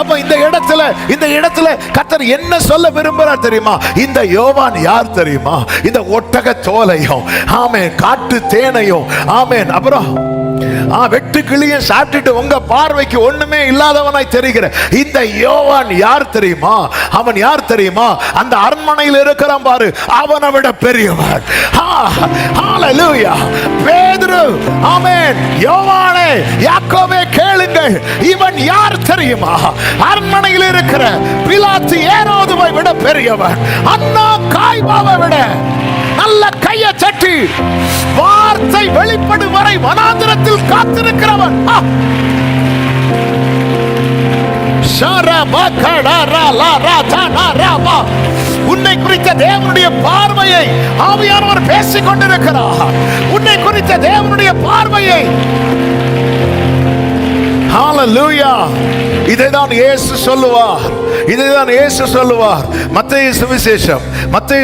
அப்ப இந்த இடத்துல கர்த்தர் என்ன சொல்ல விரும்புறார் தெரியுமா? இந்த யோவான் யார் தெரியுமா? இந்த ஒட்டக தோலையும் ஆமென் காட்டு தேனையும் ஆமென் அப்புறம் வெட்டு கிளியும் சாப்பிட்டுட்டு உங்க பார்வைக்கு ஒண்ணுமே இல்லாதவனாய் தெரிகிற இந்த யோவான் யார் தெரியுமா? அவன் யார் தெரியுமா? அந்த அரண்மனையில் இருக்கிறான் பாரு, அவனை விட பெரியவன். ஹalleluya. பேதுரு ஆமென், யோவானே, யாக்கோபே கேளுங்கள், இவன் யார் தெரியுமா? அரண்மனையில் இருக்கிற பிலாத்து ஏரோதுவை விட பெரியவன், அண்ணா காய்பாவை விட. நல்ல கையை தட்டி வார்த்தை வெளிப்படும் வரை வனாந்திரத்தில் காத்திருக்கிறவன். உன்னை குறித்த தேவனுடைய பார்வையை ஆவியானவர் பேசிக் கொண்டிருக்கிறார். உன்னை குறித்த தேவனுடைய பார்வையை. ஹalleluya. இதைதான் இயேசு சொல்லுவார். மத்தேயு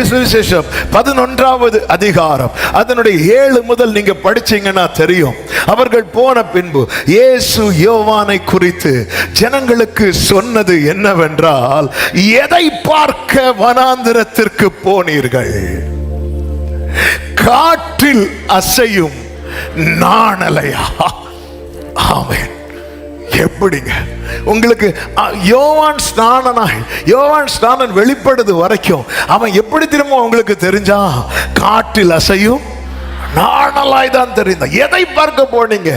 சுவிசேஷம் 11வது அதிகாரம் அதனுடைய 7 முதல் நீங்க படிச்சீங்கன்னா தெரியும். அவர்கள் போன பின்பு இயேசு யோவானை குறித்து ஜனங்களுக்கு சொன்னது என்னவென்றால், எதை பார்க்க வனாந்திரத்திற்கு போனீர்கள்? காற்றில் அசையும் நாணலையா? ஆமென். எப்படிங்க உங்களுக்கு யோவான் ஸ்நானன் வெளிப்படுது வரைக்கும் அவன் எப்படி திரும்ப உங்களுக்கு தெரிஞ்சா? காற்றில் அசையும் நாணலாய் தான் தெரிந்தான். எதை பார்க்க போனீங்க?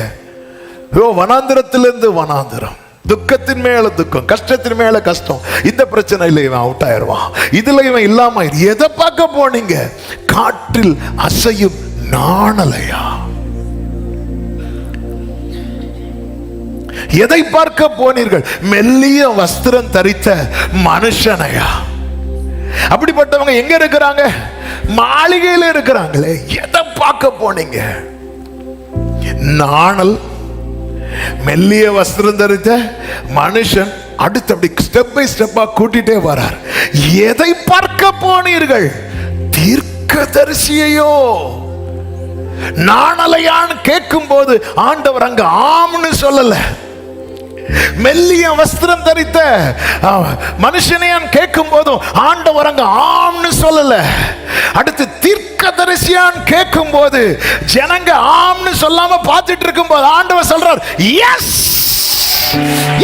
வனாந்திரத்திலிருந்து வனாந்திரம், துக்கத்தின் மேல துக்கம், கஷ்டத்தின் மேல கஷ்டம். இந்த பிரச்சனையில இவன் அவுட் ஆயிடுவான், இதுல இவன் இல்லாம. எதை பார்க்க போனீங்க? காற்றில் அசையும் நாணலையா? எதை பார்க்க போனீர்கள்? மெல்லிய வஸ்திரம் தரித்த மனுஷனையா? அப்படிப்பட்டவங்க எங்க இருக்கிறாங்க? மாளிகையில இருக்கிறாங்களே. எதை பார்க்க போனீங்க? நாணல், மெல்லிய வஸ்திரம் தரித்த மனுஷன். அடுத்து அப்படி ஸ்டெப் பை ஸ்டெப்பா கூட்டிட்டே வரார். எதை பார்க்க போனீர்கள்? தீர்க்கதரிசியையோ? நாணலையான்னு கேட்கும் போது ஆண்டவர் அங்க ஆம்னு சொல்லல. மெல்லிய வஸ்திரம் தரித்த மனுஷனையான் கேட்கும் போதும் ஆண்டவர் அங்க ஆம்னு சொல்லல. அடுத்து தீர்க்கதரிசியான் கேட்கும் போது ஜனங்க ஆம்னு சொல்லாம பார்த்துட்டு இருக்கும் போது ஆண்டவர் சொல்றார், எஸ்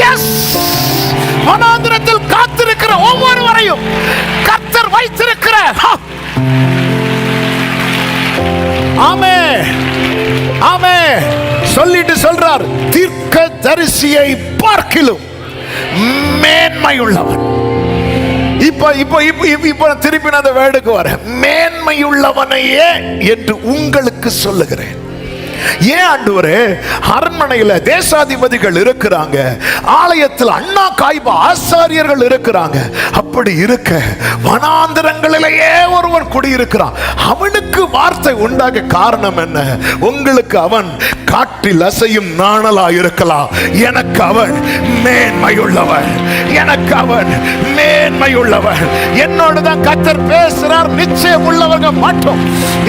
எஸ். வனாந்திரத்தில் காத்திருக்கிற ஒவ்வொருவரையும் கர்த்தர் வைத்திருக்கிற ஆமென் ஆமென் சொல்லிட்டு சொல்றார், தீர்க்கதரிசியை பார்க்கிலும் மேன்மையுள்ளவன். இப்ப திருப்பி அந்த வேர்டுக்கு வர, மேன்மையுள்ளவனையே என்று உங்களுக்கு சொல்லுகிறேன். ஏன் ஆண்டவரே? அரண்மனையில தேசாதிபதிகள் இருக்கிறாங்க, ஆலயத்தில் அண்ணா காய்பா ஆசாரியர்கள் இருக்கிறாங்க. அப்படி இருக்க வனாந்திரங்களிலேயே ஒருவர் குடியிருக்கிறான். அவனுக்கு வார்த்தை உண்டாக காரணம் என்ன? உங்களுக்கு அவன் காற்றில் அசையும் நாணலா இருக்கலாம், எனக்கு அவன் மேன்மையுள்ளவன். எனக்கு அவன் மேன்மையுள்ளவன். என்னோடு தான் கர்த்தர் பேசுறார், நிச்சயம் உள்ளவங்க மட்டும்.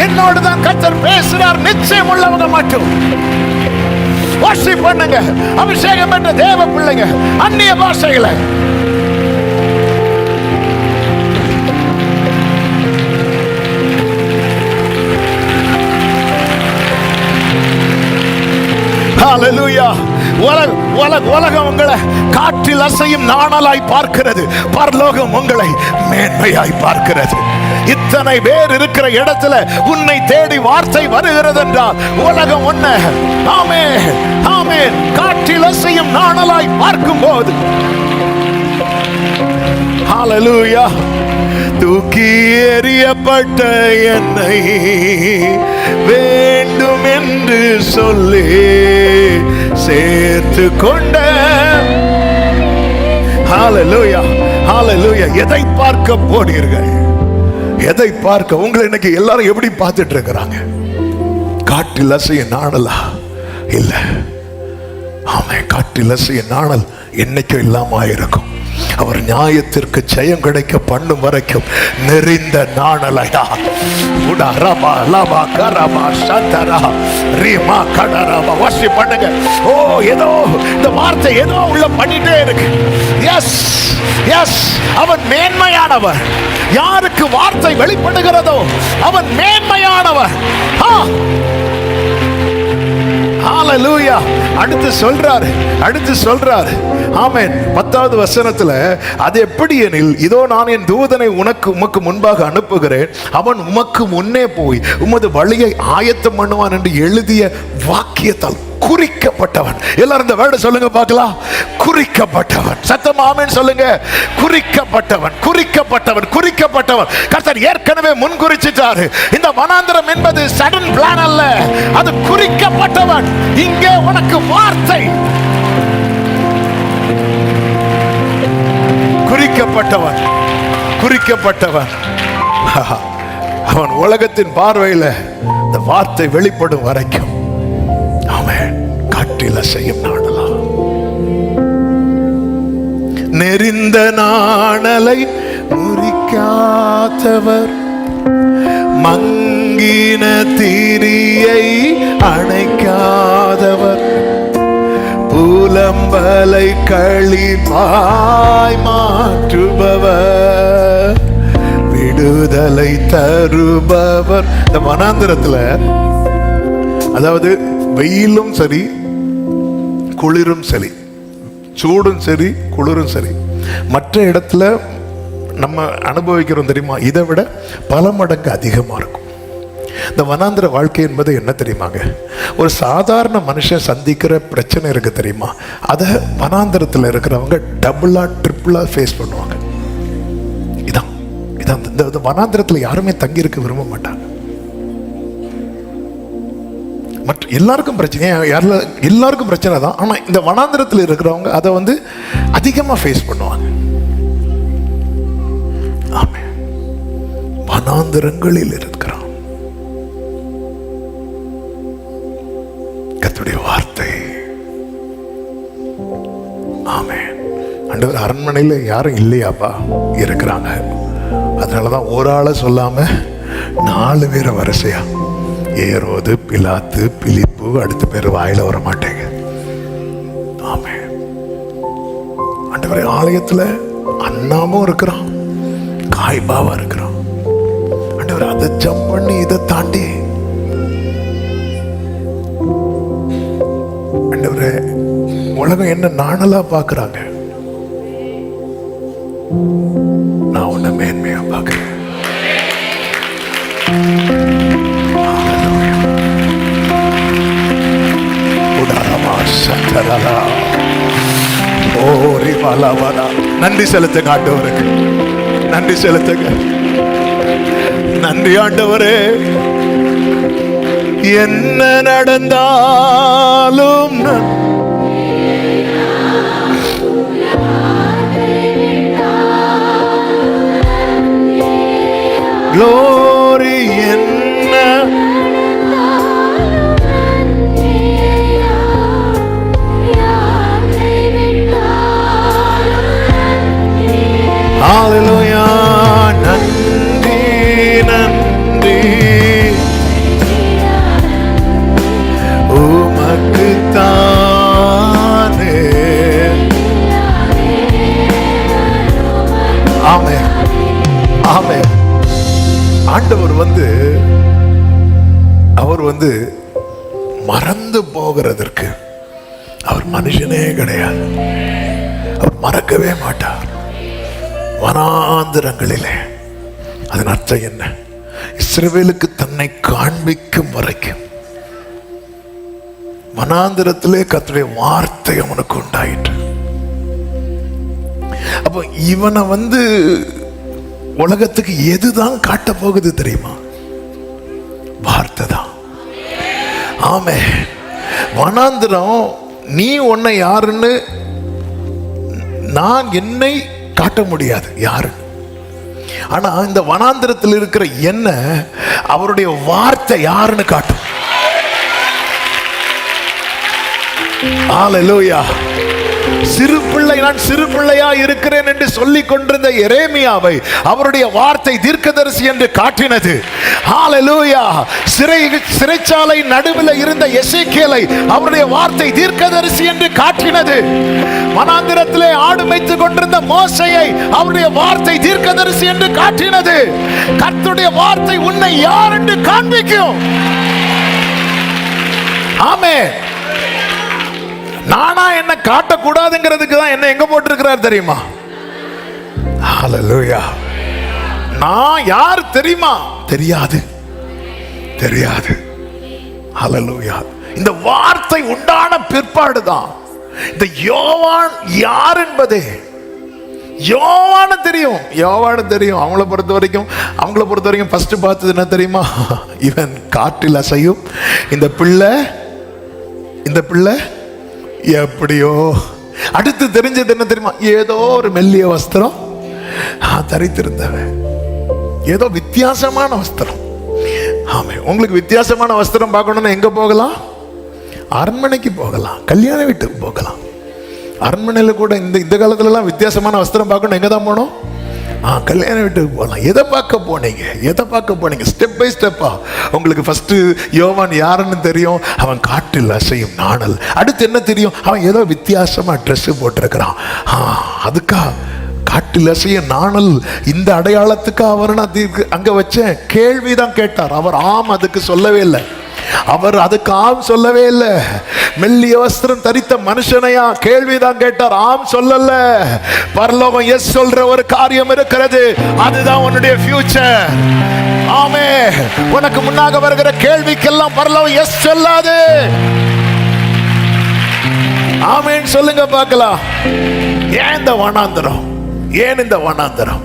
என்னோடு தான் கர்த்தர் பேசுறார், நிச்சயம் உள்ளவங்க மட்டும். வர்ஷிப் பண்ணுங்க, அபிஷேகம் பண்ண தேவ பிள்ளைங்க. அந்நிய பாஷைகளை ஹalleluya. உலகம் உங்களை காற்றில் அசையும் நாணலாய் பார்க்கிறது, பரலோகம் உங்களை மேன்மையாய் பார்க்கிறது. இத்தனை பேர் இருக்கிற இடத்துல உன்னை தேடி வார்த்தை வருகிறது என்றால் உலகம் உன்னை ஆமென் ஆமென் காற்றில் அசையும் நாணலாய் பார்க்கும் போது ஹalleluya. தூக்கி எறியப்பட்ட என்னை வேண்டும் என்று சொல்லி சேர்த்து கொண்ட ஹalleluya ஹalleluya. எதை பார்க்க போனீர்கள்? எதை பார்க்க? உங்களை இன்னைக்கு எல்லாரும் எப்படி பார்த்துட்டு இருக்கிறாங்க? காற்றில் அசைய நாணலா? இல்ல. ஆமா, காற்றில் அசைய நாணல் என்னைக்கும் இல்லாம இருக்கும். அவர் நியாயத்திற்கு ஜெயம் கிடைக்க பண்ணும் வரைக்கும் நெறிந்த நாணலையா உடரபா லபா கரபா சந்தரா ரீமா கடரபா வர்ஷிப் பண்ணுங்க. ஓ ஏதோ இந்த வார்த்தை ஏதோ உள்ள பண்ணிட்டே இருக்கு. எஸ் எஸ், அவன் மேன்மையானவர். யாருக்கு வார்த்தை வெளிப்படுகிறதோ அவன் மேன்மையானவர். ஹalleluya. அடுத்து சொல்றாரு ஆமென். 10வது வசனத்துல, அது எப்படி எனில், இதோ நான் என் தூதனை உமக்கு முன்பாக அனுப்புகிறேன், அவன் உமக்கு முன்னே போய் உமது வழியை ஆயத்தம் பண்ணுவான் என்று எழுதிய வாக்கியத்தால் குறிக்கப்பட்டவன். எல்லாரும் இந்த வேர்ட் சொல்லுங்க பார்க்கலாம். குறிக்கப்பட்டவன். சத்தமா ஆமென் சொல்லுங்க. குறிக்கப்பட்டவன். கர்த்தர் ஏற்கனவே முன்குறிச்சிட்டாரு. இந்த வனாந்தரம் என்பது சடன் பிளான் அல்ல, அது குறிக்கப்பட்டவன். இங்கே உனக்கு வார்த்தை. குறிக்கப்பட்டவன் அவன் உலகத்தின் பார்வையில் இந்த வார்த்தை வெளிப்படும் வரைக்கும் அவன் காட்டில செய்யும் நாணலாம். நெறிந்த நாணலை முறிக்காதவர், மங்கின திரியை அணைக்காதவர், புலம்பலை களிப்பாய் மாற்றுபவர், விடுதலை தருபவர். இந்த வனாந்திரத்துல, அதாவது வெயிலும் சரி குளிரும் சரி, சூடும் சரி குளிரும் சரி, மற்ற இடத்துல நம்ம அனுபவிக்கிறோம் தெரியுமா, இதை விட பல மடங்கு அதிகமா இருக்கும். இந்த வனாந்திர வாழ்க்கை என்பது என்ன தெரியுமாங்க, ஒரு சாதாரண மனுஷன் சந்திக்கிற பிரச்சனை இருக்கு தெரியுமா, அதை வனாந்திரத்தில் இருக்கிறவங்க டபுளா ட்ரிபிளா ஃபேஸ் பண்ணுவாங்க. இதான் இந்த வனாந்திரத்தில் யாருமே தங்கி இருக்க விரும்ப மாட்டாங்க. மற்ற எல்லாருக்கும் பிரச்சனை, எல்லாருக்கும் பிரச்சனை தான். ஆனால் இந்த வனாந்திரத்தில் இருக்கிறவங்க அதை அதிகமாக ஃபேஸ் பண்ணுவாங்க. ஆமே, வனாந்திரங்களில் இருக்கிறான் கர்த்தருடைய வார்த்தை. ஆமே. ஆண்டவர் அரண்மனையில் யாரும் இல்லையாப்பா, இருக்கிறாங்க. அதனாலதான் ஒரு ஆளை சொல்லாம 4 பேரை வரிசையா, ஏரோது, பிலாத்து, பிலிப்பு, அடுத்த பேர் வாயில வர மாட்டேங்க. ஆமே. ஆண்டவரே, ஆலயத்துல அண்ணாமும் இருக்கிறான், காய்பாவா இருக்கிறான். ஆண்டவரே, அதை ஜம்ப் பண்ணி இதை தாண்டி ஆண்டவரே உலகம் என்ன நாணலா பாக்குறாங்க, நான் உன்னை மேன்மையா பார்க்கிறேன். நன்றி செலுத்துங்க ஆண்டவருக்கு, நன்றி செலுத்துங்க. நன்றி ஆண்டவரே. என்ன நடந்தாலும் glory என்ன ஹalleluya. நன்றி நன்றி உமக்கு தானே. ஆமென் ஆமென். ஆண்டவர் அவர் மறந்து போகிறதற்கு அவர் மனுஷனே கிடையாது. அவர் மறக்கவே மாட்டார். வனாந்திரங்களிலே, அதன் அர்த்தம் என்ன, இஸ்ரவேலுக்கு தன்னை காண்பிக்கும் வரைக்கும் வனாந்திரத்திலே கர்த்தருடைய வார்த்தை அவனுக்கு உண்டாயிற்று. அப்போ இவனை உலகத்துக்கு எதுதான் காட்ட போகுது தெரியுமா, வார்த்தை தான். ஆமே. வனாந்திரம், நீ உன்னை யாருன்னு, நான் என்னை காட்ட முடியாது யாரு. ஆனா இந்த வனாந்திரத்தில் இருக்கிற என்ன, அவருடைய வார்த்தை யாருன்னு காட்டும். ஹalleluya. சிறு பிள்ளை, நான் சிறு பிள்ளையா இருக்கிறேன் என்று சொல்லிக் கொண்டிருந்த எரேமியாவை அவருடைய வார்த்தை தீர்க்கதரிசி என்று காட்டினது. ஹalleluya. சிறைச்சாலை நடுவில் இருந்த எசேக்கியேலை அவருடைய வார்த்தை தீர்க்கதரிசி என்று காட்டினது. வனாந்திரத்திலே ஆடு மேய்த்துக் கொண்டிருந்த மோசேயை அவருடைய வார்த்தை தீர்க்கதரிசி என்று காட்டினது. கர்த்தருடைய வார்த்தை உன்னை யார் என்று காண்பிக்கும். ஆமென். நானா என்ன காட்டக்கூடாதுங்கிறதுக்கு தான் என்ன எங்க போட்டிருக்கிறார் தெரியுமா? ஹalleluya. நான் யார் தெரியுமா? தெரியாது, தெரியாது. ஹalleluya. இந்த வார்த்தை உண்டான பிற்பாடுதான் இந்த யோவான் யார் என்பதே யோவானு தெரியும். யோவானு தெரியும். அவங்கள பொறுத்த வரைக்கும் ஃபர்ஸ்ட் பார்த்தது என்ன தெரியுமா? இவன் காற்றில் அசையும் இந்த பிள்ளை எப்படியோ. அடுத்து தெரிஞ்சது என்ன தெரியுமா? ஏதோ ஒரு மெல்லிய வஸ்திரம் தரித்திருந்தவன், ஏதோ வித்தியாசமான வஸ்திரம். ஆமே, உங்களுக்கு வித்தியாசமான வஸ்திரம் பார்க்கணும்னா எங்க போகலாம்? அரண்மனைக்கு போகலாம், கல்யாண வீட்டுக்கு போகலாம். அரண்மனையில் கூட இந்த காலத்துலலாம் வித்தியாசமான வஸ்திரம் பார்க்கணும் எங்கே தான் போகணும்? கல்யாண வீட்டுக்கு போகலாம். எதை பார்க்க போனீங்க? ஸ்டெப் பை ஸ்டெப்பா உங்களுக்கு ஃபர்ஸ்ட் யோவான் யாருன்னு தெரியும். அவன் காட்டில் அசையும் நாணல். அடுத்து என்ன தெரியும்? அவன் ஏதோ வித்தியாசமா ட்ரெஸ் போட்டிருக்கிறான். அதுக்கா காட்டில் அசையும் நாணல், இந்த அடையாளத்துக்கு அவர் அங்க வச்சேன். கேள்விதான் கேட்டார் அவர். அதுக்கு சொல்லவே இல்லை. அவர் அதுக்கு சொல்லவே இல்லை. மெல்லிய வஸ்திரம் தரித்த மனுஷனையா கேள்விதான் கேட்டார். சொல்லல. பரலோகம் எஸ் சொல்ற ஒரு காரியம் இருக்கிறது. அதுதான் உன்னுடைய ஃபியூச்சர். ஆமே, உனக்கு முன்னாக வருகிற கேள்விக்கெல்லாம் பரலோகம் எஸ் சொல்லாது. ஆமேன் சொல்லுங்க பார்க்கலாம். ஏன் இந்த வனாந்தரம்?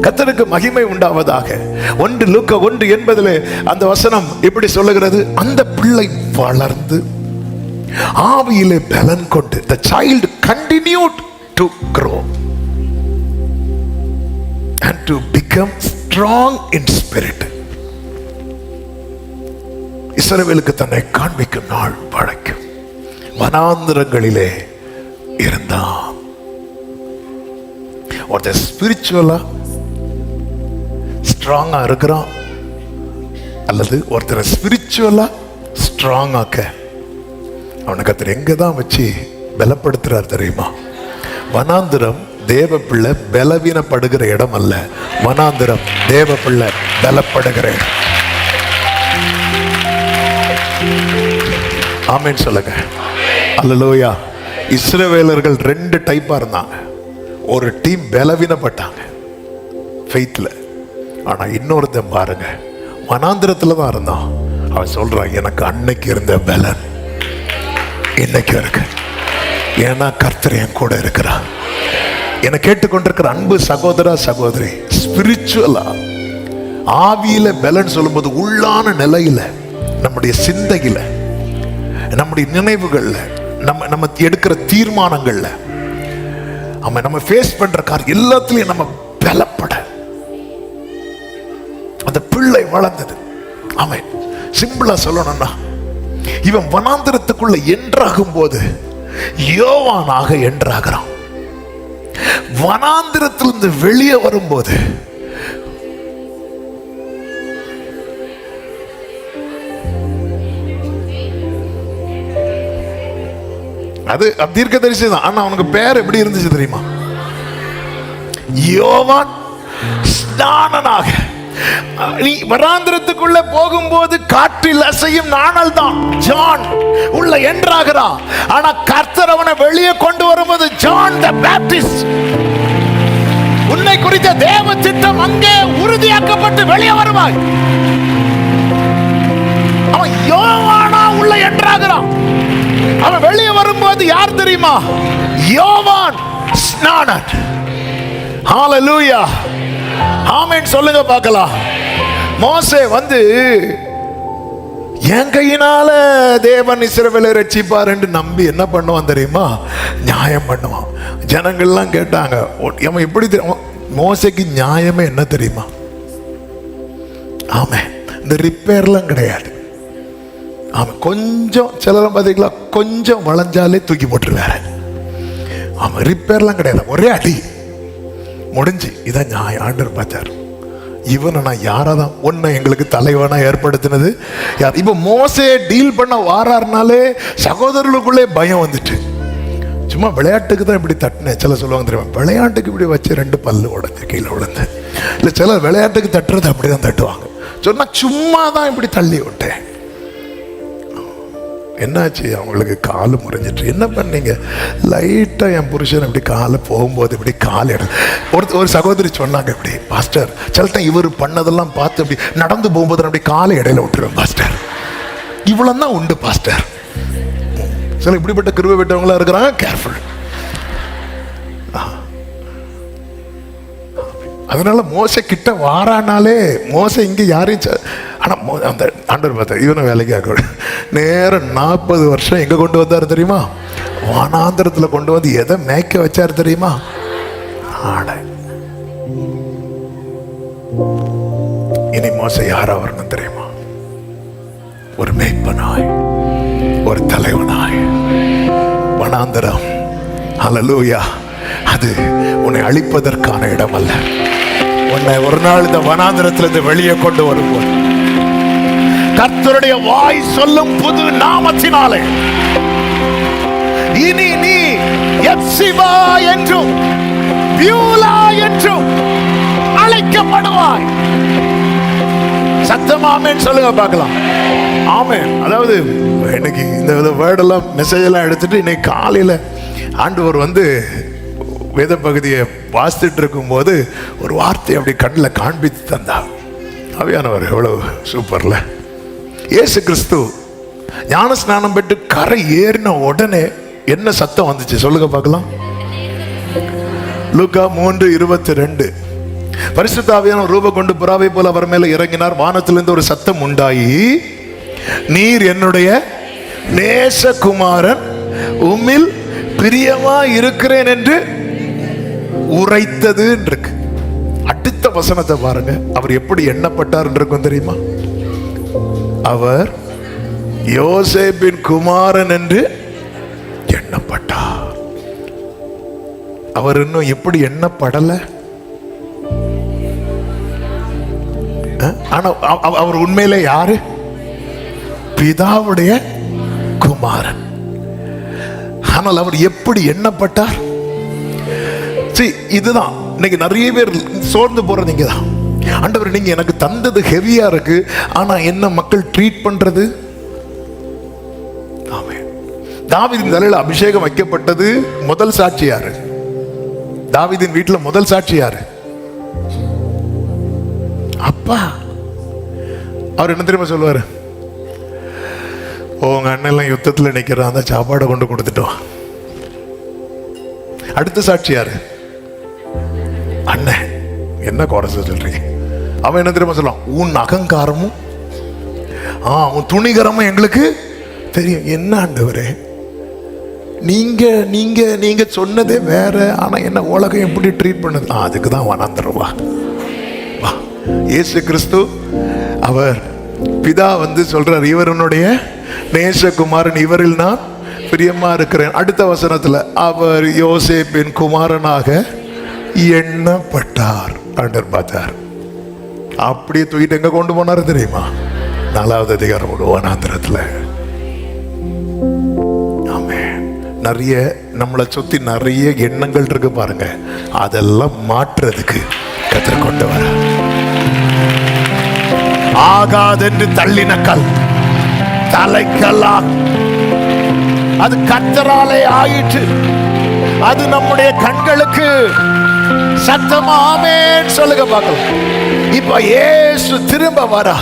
கர்த்தருக்கு மகிமை உண்டாவதாக. 1 லூக்கா 1:80 அந்த வசனம் இப்படி சொல்லுகிறது. அந்த பிள்ளை வளர்ந்து ஆவியிலே பலன் கொண்டு, the child continued to grow and to become strong in spirit. இஸ்ரவேலுக்கு தன்னை காண்பிக்கும் நாள் வரைக்கும் வனாந்திரங்களிலே இருந்தான். ஒருத்தர் ஸ்பிரிச்சுவலா ஸ்ட்ராங்கா இருக்கிறான், அல்லது ஒருத்தரை ஸ்பிரிச்சுவலா ஸ்ட்ராங் ஆக்க அவனுக்கு கர்த்தர் எங்க தான் வச்சு பலப்படுத்துறார் தெரியுமா? வனாந்திரம் தேவ பிள்ளை பலவீனப்படுகிற இடம் அல்ல. வனாந்திரம் தேவ பிள்ளை பலப்படுகிற இடம். ஆமென் சொல்லுங்க. அல்லேலூயா. இஸ்ரவேலர்கள் 2 டைப்பா இருந்தாங்க. ஒரு டீம் பலவீனப்பட்டாங்க ஃபெய்த்ல. ஆனா இன்னொருத்தன் பாருங்க, வனாந்திரத்துல தான் இருந்தான். அவன் சொல்றான், எனக்கு அன்னைக்கு இருந்த பலன் இன்னைக்கு இருக்கு. ஏன்னா கர்த்தர் என் கூட இருக்கிறான். என்னை கேட்டுக்கொண்டிருக்கிற அன்பு சகோதரா சகோதரி, ஸ்பிரிச்சுவலா ஆவியில பலன் சொல்லும்போது உள்ளான நிலையில, நம்முடைய சிந்தையில, நம்முடைய நினைவுகள்ல, நம்ம எடுக்கிற தீர்மானங்கள்ல, நம்ம ஃபேஸ் பண்ற காரியம் எல்லாத்துலயும் நம்ம பலப்பட அந்த பிள்ளை வளர்ந்தது. ஆமென். சிம்பிளா சொல்லணும்னா, இவன் வனாந்திரத்துக்குள்ள என்றாகும் போது யோவானாக என்றாகிறான். வனாந்திரத்திலிருந்து வெளியே வரும்போது அது தீர்க்கதரிசி தான். ஆனா அவனுக்கு பேர் எப்படி இருந்துச்சு தெரியுமா? யோவான் ஸ்நானனாக. நீ வனாந்திரத்துக்குள்ள போகும்போது காற்றில் அசையும் நாணல் தான் ஜான் உள்ள என்றாகிறான். ஆனா கர்த்தர் அவனை வெளியே கொண்டு வரும்போது ஜான் தி பேப்டிஸ்ட். உன்னை குறித்த தேவ சித்தம் அங்கே உறுதியாக்கப்பட்டு வெளியே வருவாய். அவன் யோவானா உள்ள என்றாகிறான். அவன் வெளியே வரும்போது யார் தெரியுமா? யோவான் ஸ்நானன். ஹalleluya. ஆமென் சொல்லுங்க பார்க்கலாம். மோசே வந்து என் கையினால தேவன் இஸ்ரவேலை ரட்சிப்பார் என்று நம்பி என்ன பண்ணுவான் தெரியுமா? நியாயம் பண்ணுவான். ஜனங்கள்லாம் கேட்டாங்க, அவன் எப்படி மோசேக்கு நியாயமே என்ன தெரியுமா? ஆமே, இந்த ரிப்பேர்லாம் கிடையாது. ஆமா, கொஞ்சம் சிலரும் பார்த்தீங்களா, கொஞ்சம் வளைஞ்சாலே தூக்கி போட்டுருவாரு. ஆமா, ரிப்பேர்லாம் கிடையாது, ஒரே அடி முடிஞ்சு. இதான் நான் ஆண்டவர் பார்த்தார். இவனை நான் யாராதான் ஒன்ன எங்களுக்கு தலைவனா ஏற்படுத்தினது யார்? இப்ப மோசே டீல் பண்ண வாராருனாலே சகோதரர்களுக்குள்ளே பயம் வந்துட்டு. சும்மா விளையாட்டுக்கு தான் இப்படி தட்டினேன். சில சொல்லுவாங்க தெரியுமா, விளையாட்டுக்கு இப்படி வச்சு 2 பல்லு உடஞ்சு கீழே விழுந்து. இல்லை சில விளையாட்டுக்கு தட்டுறது அப்படிதான் தட்டுவாங்க. சொன்னா சும்மா தான் இப்படி தள்ளி விட்டேன். என்னாச்சு, அவங்களுக்கு காலு முறிஞ்சிட்டு. என்ன பண்ணீங்க? லைட்டா என் புருஷன் இப்படி காலை போகும்போது இப்படி கால் ஒரு சகோதரி சொன்னாங்க, இப்படி பாஸ்டர் சில டைம் இவர் பண்ணதெல்லாம் பார்த்து அப்படி நடந்து போகும்போது அப்படி காலை இடையில விட்டுருவேன் பாஸ்டர். இவ்வளவு தான் உண்டு பாஸ்டர். சில இப்படிப்பட்ட கிருபை பெற்றவங்களா இருக்கிறாங்க, கேர்ஃபுல். அதனால மோசே கிட்ட வாரானாலே, மோசே இங்க யாரையும், ஆனா அந்த ஆண்டவர் பார்த்தா இவனை வேலைக்காக நேரம் 40 வருஷம் எங்க கொண்டு வந்தாரு தெரியுமா? வனாந்திரத்துல கொண்டு வந்து எதை மேய்க்க வச்சாரு தெரியுமா? ஆடை. இனி மோசே யாரா வரணும் தெரியுமா? ஒரு மேய்ப்பனாய், ஒரு தலைவனாய். வனாந்திரம், ஹல்லேலூயா, அது உன்னை அழிப்பதற்கான இடம் அல்ல. உன்னை ஒரு நாள் இந்த வனாந்திரத்திலிருந்து வெளியே கொண்டு வருவோம். கர்த்தருடைய வாய் சொல்லும் புது நாமத்தினாலே இனி நீ எப்சிபா என்றும் பியூலா என்றும் அழைக்கப்படுவாய். சத்தமா ஆமென் சொல்லுங்க பார்க்கலாம். ஆமென். அதாவது இன்னைக்கு இந்த வேர்டெல்லாம் மெசேஜ் எல்லாம் எடுத்துட்டு இன்னைக்கு காலையில ஆண்டவர் வந்து வேத பகுதியை வாசித்துட்டு இருக்கும் போது ஒரு வார்த்தை அப்படி கண்ணில் காண்பித்து தந்தார். ஆவியானவர் எவ்வளவு சூப்பர்ல. இயேசு கிறிஸ்து ஞான ஸ்நானம் பெற்று கரை ஏறின உடனே என்ன சத்தம் வந்துச்சு சொல்லுங்க பார்க்கலாம். லூக்கா 3:22. பரிசுத்த ஆவியானவர் ரூபம் கொண்டு புறாவை போல அவர் மேல இறங்கினார். வானத்திலிருந்து ஒரு சத்தம் உண்டாயி, நீர் என்னுடைய நேசகுமாரன், உம்மில் பிரியமா இருக்கிறேன் என்று உரைத்தது இருக்கு. அடுத்த வசனத்தை பாருங்க. அவர் எப்படி எண்ணப்பட்டார் இருக்கும் தெரியுமா? அவர் யோசேப்பின் குமாரன் என்று எண்ணப்பட்டார். அவர் இன்னும் எப்படி எண்ணப்படல. ஆனா அவர் உண்மையிலே யாரு? பிதாவுடைய குமாரன். ஆனால் அவர் எப்படி எண்ணப்பட்டார்? இதுதான் இன்னைக்கு நிறைய பேர் சோர்ந்து போறது. நீங்க தான் ஆண்டவர், நீங்க எனக்கு தந்தது ஹெவியா இருக்கு, ஆனா என்ன மக்கள் ட்ரீட் பண்றது? ஆமென். தாவீதின் தலையில அபிஷேகம் வைக்கப்பட்டது முதல் சாட்சி யாரு? தாவீதின் வீட்டுல முதல் சாட்சி யாரு? அப்பா. அவர் என்ன தெரியுமா சொல்லுவாரு? உங்க அண்ணன் எல்லாம் யுத்தத்துல நிக்கிறான், அந்த சாப்பாடை கொண்டு கொடுத்துட்டோம். அடுத்த சாட்சி யாரு? அண்ணன். என்ன குறை சொல்றீங்க? அவன் என்ன தெரியுமா சொல்லலாம்? உன் அகங்காரமும் உன் துணிகரமும் எங்களுக்கு தெரியும். என்ன ஆண்டவரே, நீங்க நீங்க நீங்க சொன்னதே வேற, ஆனா என்ன உலகம் எப்படி ட்ரீட் பண்ணுது? அதுக்கு தான் வனாந்திரவா. இயேசு கிறிஸ்து அவர் பிதா வந்து சொல்றார், இவருடைய நேசகுமாரன், இவரில் நான் பிரியமா இருக்கிறேன். அடுத்த வசனத்துல அவர் யோசேப்பின் குமாரனாக எண்ணப்பட்டார். ஆண்டவர் பார்த்தார், அப்படியே தூக்கிட்டு எங்க கொண்டு போனாரு தெரியுமா? 4வது அதிகாரம் வனாந்திரத்துல. ஆமென். நிறைய நம்மளை சுத்தி நிறைய எண்ணங்கள் இருக்கு பாருங்க, அதெல்லாம் மாற்றுறதுக்கு கர்த்தர் கொண்டு வர. ஆகாதென்று தள்ளின கல் தலைக்கல்லா, அது கர்த்தராலே ஆயிற்று. அது நம்முடைய கண்களுக்கு சத்தமா ஆமென் சொல்லுங்க பார்க்கலாம். இப்ப இயேசு திரும்ப வரா.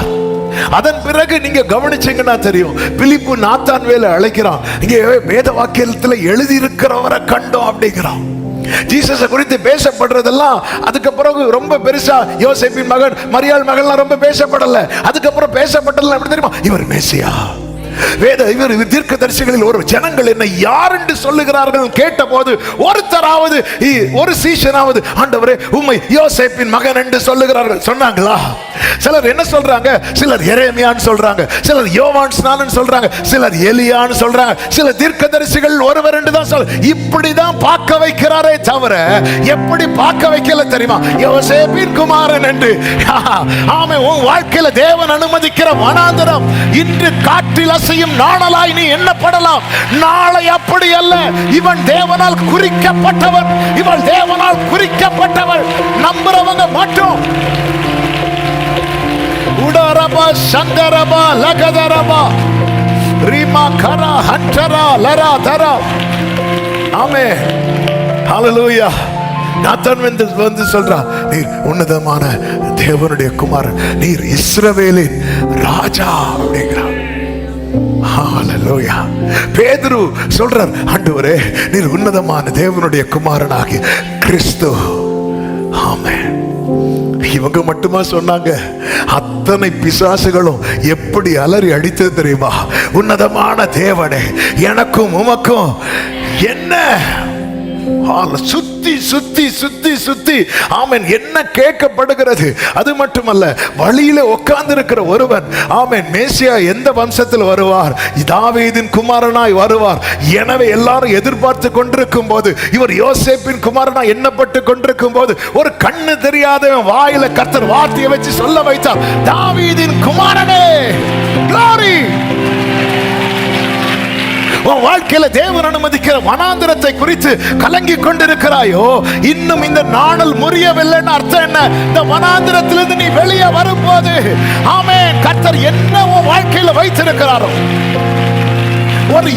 அதன் பிறகு நீங்க கவனிச்சீங்கன்னா தெரியும், பிலிப்பு நாத்தான் வேலை அழைக்கிறான். இங்க வேத வாக்கியத்துல எழுதி இருக்கிறவரை கண்டோம் அப்படிங்கிறான். ஜீசஸை குறித்து பேசப்படுறதெல்லாம் அதுக்கு பிறகு ரொம்ப பெருசா யோசேப்பின் மகன் மரியாள் மகன்லாம் ரொம்ப பேசப்படல. அதுக்கப்புறம் பேசப்பட்டதெல்லாம் எப்படி தெரியுமா? இவர் மேசியா. இவர் தீர்க்கதரிசிகளில் ஒரு ஜனங்கள் என்ன யார் என்று சொல்லுகிறார்கள் கேட்ட போது ஒருத்தராவது ஒரு சீஷனாவது ஆண்டவரே உம்மை யோசேப்பின் மகன் என்று சொல்லுகிறார்கள் சொன்னாங்களா? சிலர் என்ன சொல்றாங்க? சிலர் எரேமியான்னு சொல்றாங்க, சிலர் யோவான் ஸ்நானன் சொல்றாங்க, சிலர் எலியான்னு சொல்றாங்க, சில தீர்க்கதரிசிகள் ஒருவர் என்று தான் சொல்ற. இப்படிதான் பார்க்க வைக்கிறாரே தவிர எப்படி பார்க்க வைக்கல தெரியுமா? யோசேப்பின் குமாரன் என்று. ஆமே, உன் வாழ்க்கையில தேவன் அனுமதிக்கிற வனாந்தரம் இன்று காற்றில் அசையும் நாணலாய் நீ எண்ணப்படலாம். நாளை அப்படி அல்ல. இவன் தேவனால் குறிக்கப்பட்டவன், இவள் தேவனால் குறிக்கப்பட்டவள். நம்புறவங்க மட்டும் உடரபா சந்தரபா லகதரபா ரீமா கரா ஹண்டரா லரா தரா. ஆமென், ஹல்லேலூயா. நாத்தான் வந்து சொல்றான், நீர் உன்னதமான தேவனுடைய குமாரன், நீர் இஸ்ரவேலின் ராஜா அப்படிங்கிறான். ஹல்லேலூயா. பேதுரு சொல்றார், ஆண்டவரே நீர் உன்னதமான தேவனுடைய குமாரனாகிய கிறிஸ்து. ஆமென். இவங்க மட்டுமா சொன்னாங்க? அத்தனை பிசாசுகளும் எப்படி அலறி அடித்தது தெரியுமா? உன்னதமான தேவனே, எனக்கும் உமக்கும் என்ன? சுத்தி சுத்தி சுத்தி சுத்தி ஆமென் என்ன கேட்கப்படுகிறது? அது மட்டுமல்ல, வழியில உட்கார்ந்து இருக்கிற ஒருவன், ஆமென், மேசியா எந்த வம்சத்தில் வருவார்? தாவீதின் குமாரனாய் வருவார். எனவே எல்லாரும் எதிர்பார்த்து கொண்டிருக்கும் போது, இவர் யோசேப்பின் குமாரனாய் எண்ணப்பட்டு கொண்டிருக்கும் போது, ஒரு கண்ணு தெரியாதவன் வாயில கர்த்தர் வார்த்தையை வச்சு சொல்ல வைத்தார், தாவீதின் குமாரனே, glory. உன் வாழ்க்கையில தேவன் அனுமதிக்கிற வனாந்திரத்தை குறித்து கலங்கி கொண்டிருக்கிறாயோ, இன்னும் இந்த நாணல் முறியவில்லைன்னு அர்த்தம் என்ன? இந்த வனாந்திரத்திலிருந்து நீ வெளியே வரும்போது, ஆமென், கர்த்தர் என்ன உன் வாழ்க்கையில வைத்திருக்கிறாரோ. ஒரு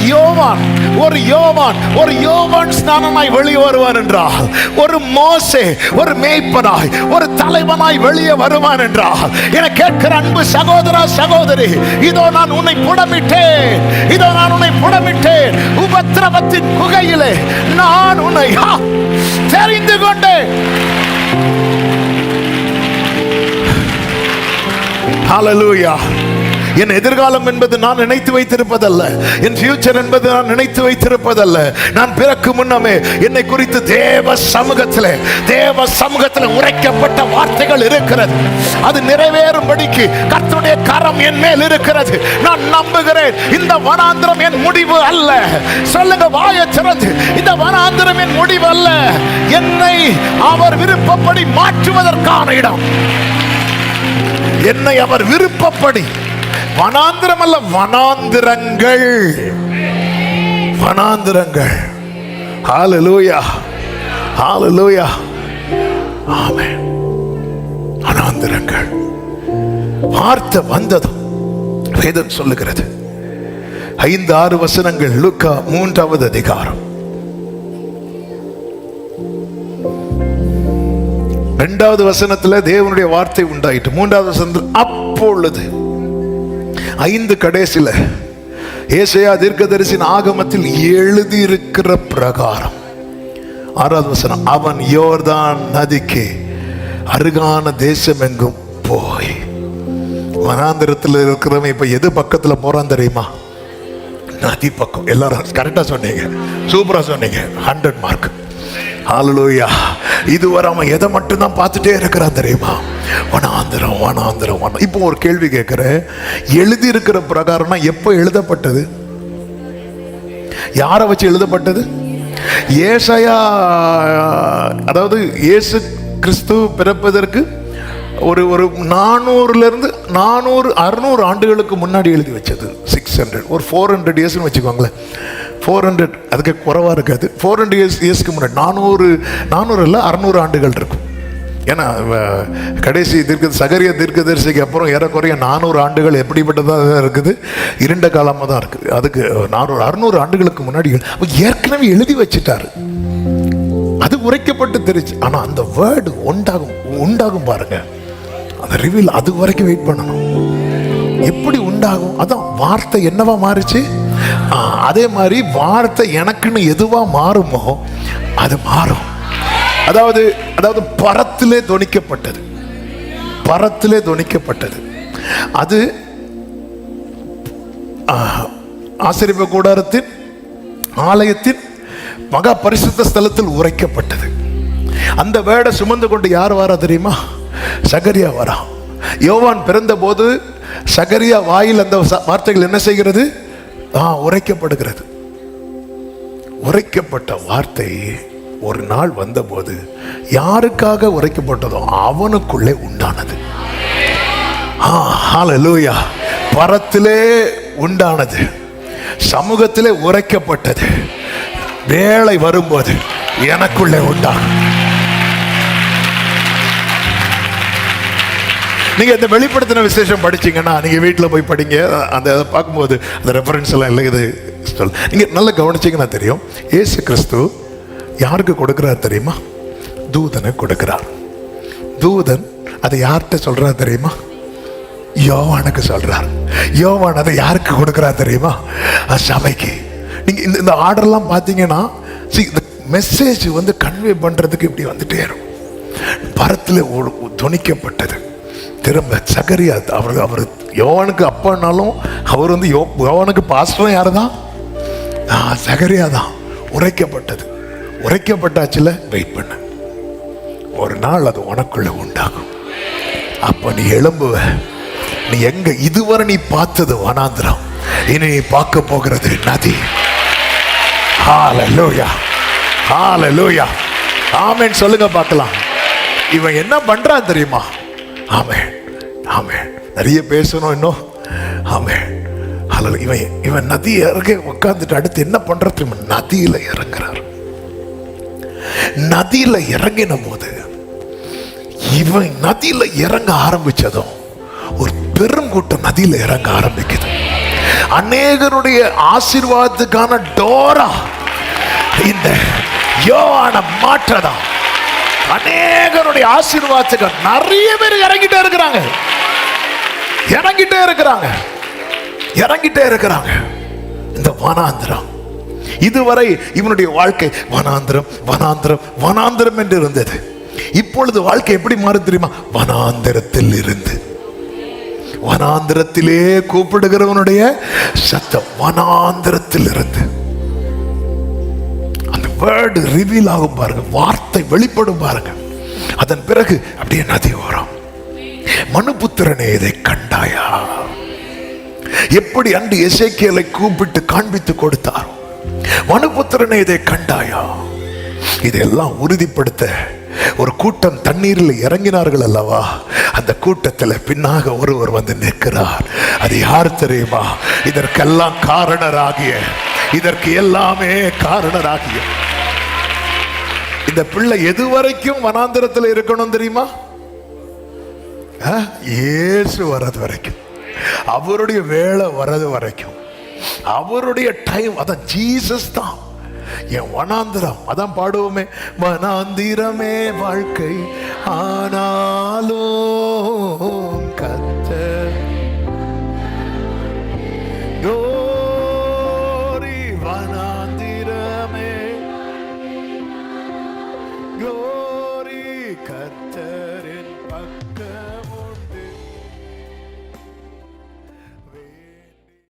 யோவான் ஸ்நானனாய் வெளியே வருவான் என்றால், ஒரு மோசே ஒரு மேய்ப்பனாய் ஒரு தலைவனாய் வெளியே வருவான் என்றால், என கேட்கிற அன்பு சகோதரா சகோதரி, இதோ நான் உன்னை புடமிட்டேன், இதோ நான் உன்னை புடமிட்டேன், உபத்திரவத்தின் குகையிலே நான் உன்னை தெரிந்து கொண்டேன். ஹல்லேலூயா. என் எதிர்காலம் என்பது நான் நினைத்து வைத்திருப்பதல்ல, என் ஃபியூச்சர் என்பது நான் நினைத்து வைத்திருப்பதல்ல. நான் பிறக்கு முன்னமே என்னை குறித்து தேவ சமூகத்தில் உரைக்கப்பட்ட வார்த்தைகள் இருக்கிறது. அது நிறைவேறும்படிக்கு கர்த்தருடைய கரம் என் மேல் இருக்கிறது. நான் நம்புகிறேன், இந்த வனாந்திரம் என் முடிவு அல்ல. சொல்லுங்க வாயை திறந்து, இந்த வனாந்திரம் என் முடிவு அல்ல. என்னை அவர் விருப்பப்படி மாற்றுவதற்கான இடம். என்னை அவர் விருப்பப்படி, வனாந்திரம் அல்ல, வனாந்திரங்கள். ஹல்லேலூயா, ஹல்லேலூயா, ஆமென். வனாந்திரங்கள். வார்த்தை வந்ததும் வேதம் சொல்லுகிறது, 5-6 வசனங்கள், லூக்கா 3வது அதிகாரம் 2வது வசனத்துல தேவனுடைய வார்த்தை உண்டாயிட்டு. 3வது வசனத்தில் அப்பொழுது 5 கடைசில ஏசாயா தீர்க்கதரிசியின் ஆகமத்தில் எழுதியிருக்கிற பிரகாரம் 6வது வசனம், அவன் யோர்தான் நதிக்கு அருகான தேசம் எங்கும் போய். வனாந்திரத்தில் இருக்கிறவன் இப்ப எது பக்கத்துல போறான் தெரியுமா? நதி பக்கம். எல்லாரும் கரெக்டா சொன்னீங்க, சூப்பரா சொன்னீங்க, 100 மார்க். ஹல்லேலூயா. இதுவரை அவன் எதை மட்டும் தான் பார்த்துட்டே இருக்கிறான் தெரியுமா? வனாந்திரம், வனாந்திரம், வனாந்திரம். இப்போ ஒரு கேள்வி கேட்கிறேன், எழுதி இருக்கிற பிரகாரம்னா எப்போ எழுதப்பட்டது? யாரை வச்சு எழுதப்பட்டது? ஏசாயா, அதாவது இயேசு கிறிஸ்து பிறப்பதற்கு ஒரு 400 ஆண்டுகளுக்கு முன்னாடி எழுதி வச்சது. 600, ஒரு 400 இயர்ஸ்னு வச்சுக்கோங்களேன். 400, அதுக்கு குறைவா இருக்காது. 400 இயர்ஸ்க்கு முன்னாடி 400 இல்லை 600 ஆண்டுகள் இருக்கும். ஏன்னா கடைசி சகரியா தீர்க்கதரிசிக்கு அப்புறம் ஏறக்குறைய 400 ஆண்டுகள் எப்படிப்பட்டதாக இருக்குது? இருண்ட காலமாக தான் இருக்குது. அதுக்கு 600 ஆண்டுகளுக்கு முன்னாடி ஏற்கனவே எழுதி வச்சுட்டாரு. அது உரைக்கப்பட்டு தெரிச்சு. ஆனா அந்த வேர்டு உண்டாகும் பாருங்க, அந்த ரிவீல் அது வரைக்கும் வெயிட் பண்ணணும். எப்படி உண்டாகும்? அதான் வார்த்தை என்னவா மாறுச்சு. அதே மாதிரி வார்த்தை எனக்குன்னு எதுவா மாறுமோ அது மாறும். அதாவது பரத்திலே தொனிக்கப்பட்டது. அது ஆசரிப்பு கூடாரத்தின் ஆலயத்தின் மகா பரிசுத்த ஸ்தலத்தில் உரைக்கப்பட்டது. அந்த வேர்டை சுமந்து கொண்டு யார் வரா தெரியுமா? சகரியா வரா. யோவான் பிறந்த போது சகரியா வாயில் அந்த வார்த்தைகள் என்ன செய்கிறது? உரைக்கப்படுகிறது. உரைக்கப்பட்ட வார்த்தை ஒரு நாள் வந்தபோது யாருக்காக உரைக்கப்பட்டதோ அவனுக்குள்ளே உண்டானது. ஹல்லேலூயா. பரத்திலே உண்டானது, சமூகத்திலே உரைக்கப்பட்டது, வேளை வரும்போது எனக்குள்ளே உண்டாகும். நீங்க இந்த வெளிப்படுத்தின விசேஷம் படிச்சீங்கன்னா, நீங்க வீட்டில் போய் படிங்க. அந்த பார்க்கும்போது அந்த ரெஃபரன்ஸ் எல்லாம் இல்லை. இது நீங்க நல்லா கவனிச்சீங்கன்னா தெரியும். இயேசு கிறிஸ்து யாருக்கு கொடுக்கிறார் தெரியுமா? தூதனை கொடுக்கிறார். தூதன் அதை யார்கிட்ட சொல்றார் தெரியுமா? யோவானுக்கு சொல்றார். யோவான் அதை யாருக்கு கொடுக்கிறார் தெரியுமா? சபைக்கு. நீங்க இந்த ஆர்டர்லாம் பார்த்தீங்கன்னா, இந்த மெசேஜ் வந்து கன்வே பண்றதுக்கு இப்படி வந்துட்டே இருக்கும். பரத்தில் துணிக்கப்பட்டது. திரும்ப சகரியா அவர் யோவானுக்கு அப்பானாலும் அவர் வந்து யோவானுக்கு பாஸ்டரும் யாரு தான்? சகரியா தான். உரைக்கப்பட்டது. உரைக்கப்பட்டாச்சுல, வெயிட் பண்ண, ஒரு நாள் அது உனக்குள்ள உண்டாகும். அப்ப நீ எழும்புவ. நீ எங்க இதுவரை நீ பார்த்தது வனாந்திரம், இனி நீ பார்க்க போகிறது நதி. ஹல்லேலூயா, ஹல்லேலூயா, ஆமென் சொல்லுங்க பார்க்கலாம். இவன் என்ன பண்றான் தெரியுமா? ஆமென், ஆமென். நிறைய பேசணும் இன்னும். ஆமென். இவன் நதி இறங்க உட்கார்ந்துட்டு அடுத்து என்ன பண்ற தெரியுமா? நதியில இறங்குறார். நதியில இறங்கின போது இவன் நதியில இறங்க ஆரம்பிச்சதும் ஒரு பெருங்கூட்டம் நதியில இறங்க ஆரம்பிக்குது. அநேகருடைய ஆசீர்வாதத்துக்கான டோரா இந்த யோவான மாற்றதா. அநேகருடைய ஆசீர்வாதத்துக்கு நிறைய பேர் இறங்கிட்டே இருக்கிறாங்க, இறங்கிட்டே இருக்கிறாங்க, இறங்கிட்டே இருக்கிறாங்க. இந்த வனாந்திரம் இதுவரை இவனுடைய வாழ்க்கை வனாந்திரம் வனாந்திரம் வனாந்திரம் என்று இருந்தது. இப்பொழுது வாழ்க்கை எப்படி மாறும் தெரியுமா? வனாந்திரத்தில் இருந்து, வனாந்திரத்திலே கூப்பிடுகிறவனுடைய சத்தம், வனாந்திரத்தில் இருந்து அந்த வேர்டு ரிவீல் ஆகும் பாருங்க, வார்த்தை வெளிப்படும் பாருங்க. அதன் பிறகு அப்படியே நதி ஓரம். மனுபுத்திரனே இதை கண்டாயா? எப்படி அன்று எசேக்கியேலை கூப்பிட்டு காண்பித்து கொடுத்தார். மனுபுத்திரனே இதை கண்டாயா? இதெல்லாம் உறுதிப்படுத்த ஒரு கூட்டம் தண்ணீரில் இறங்கினார்கள் அல்லவா? அந்த கூட்டத்தில் பின்னாக ஒருவர் வந்து நிற்கிறார். அது யார் தெரியுமா? இதற்கெல்லாம் காரணராகிய, இதற்கு எல்லாமே காரணராகிய இந்த பிள்ளை எதுவரைக்கும் வனாந்திரத்தில் இருக்கணும் தெரியுமா? இயேசு வர்றது வரைக்கும், அவருடைய வேலை வர்றது வரைக்கும், அவருடைய டைம். அதான் ஜீசஸ் தான் என் வனாந்திரம். அதான் பாடுவோமே, வனாந்திரமே வாழ்க்கை ஆனாலும் கர்த்தர் கோரி. வனாந்திரமே கோரி கர்த்தரின் பக்கம்